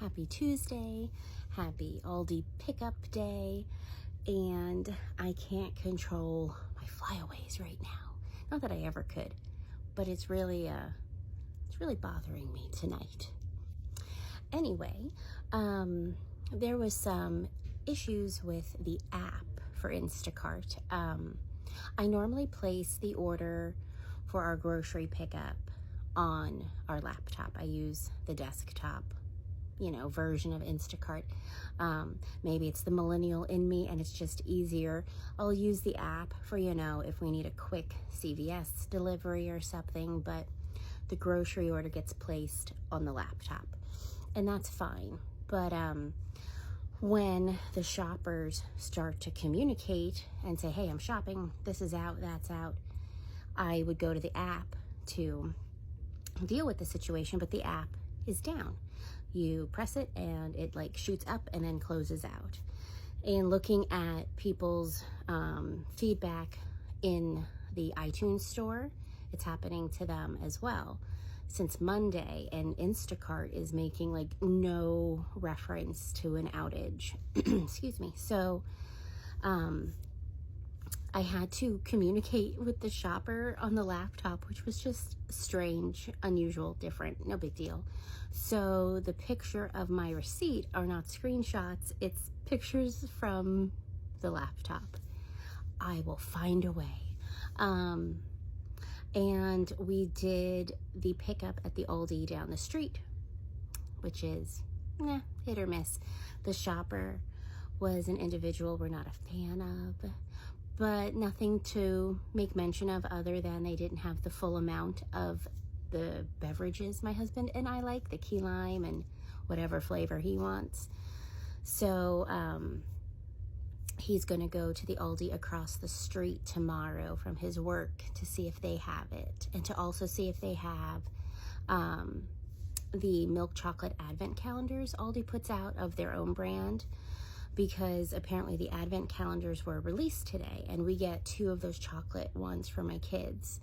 Happy Tuesday, happy Aldi pickup day, and I can't control my flyaways right now. Not that I ever could, but it's really bothering me tonight. Anyway, there was some issues with the app for Instacart. I normally place the order for our grocery pickup on our laptop. I use the desktop version of Instacart. Maybe it's the millennial in me and it's just easier. I'll use the app for, if we need a quick CVS delivery or something, but the grocery order gets placed on the laptop, and that's fine. But when the shoppers start to communicate and say, hey, I'm shopping, this is out, that's out, I would go to the app to deal with the situation, but the app is down. You press it and it shoots up and then closes out. And looking at people's feedback in the iTunes store, it's happening to them as well since Monday, and Instacart is making no reference to an outage. Excuse me. So I had to communicate with the shopper on the laptop, which was just strange, unusual, different, no big deal. So the picture of my receipt are not screenshots, it's pictures from the laptop. I will find a way. And we did the pickup at the Aldi down the street, which is hit or miss. The shopper was an individual we're not a fan of, but nothing to make mention of other than they didn't have the full amount of the beverages my husband and I like, the key lime and whatever flavor he wants. So he's going to go to the Aldi across the street tomorrow from his work to see if they have it, and to also see if they have the milk chocolate advent calendars Aldi puts out of their own brand, because apparently the advent calendars were released today and we get 2 of those chocolate ones for my kids.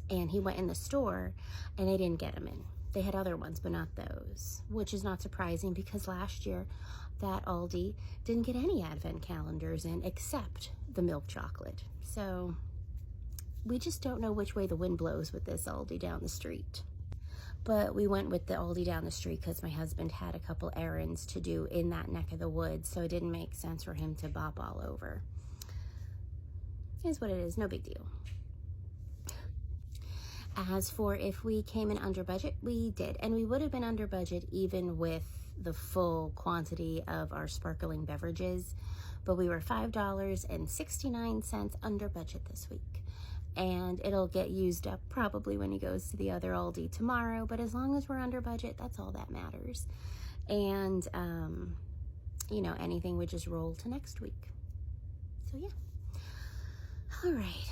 And he went in the store and they didn't get them in. They had other ones, but not those, which is not surprising because last year that Aldi didn't get any advent calendars in except the milk chocolate. So we just don't know which way the wind blows with this Aldi down the street. But we went with the Aldi down the street because my husband had a couple errands to do in that neck of the woods, so it didn't make sense for him to bop all over. It is what it is, no big deal. As for if we came in under budget, we did. And we would have been under budget even with the full quantity of our sparkling beverages. But we were $5.69 under budget this week. And it'll get used up probably when he goes to the other Aldi tomorrow. But as long as we're under budget, that's all that matters. And, anything would just roll to next week. So, yeah. All right.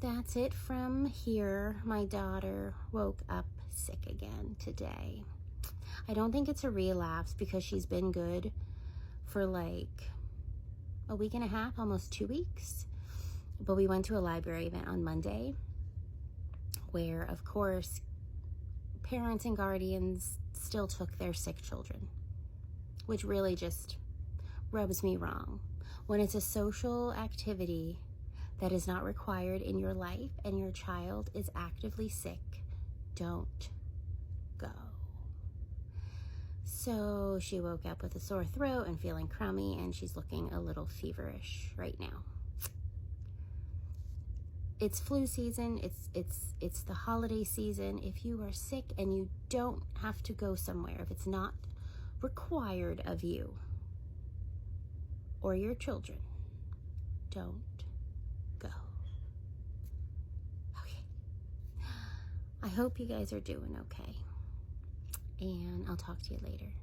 That's it from here. My daughter woke up sick again today. I don't think it's a relapse because she's been good for a week and a half, almost 2 weeks. But we went to a library event on Monday where, of course, parents and guardians still took their sick children, which really just rubs me wrong. When it's a social activity that is not required in your life and your child is actively sick, don't go. So she woke up with a sore throat and feeling crummy, and she's looking a little feverish right now. It's flu season, it's the holiday season. If you are sick and you don't have to go somewhere, if it's not required of you or your children, don't go. Okay. I hope you guys are doing okay. And I'll talk to you later.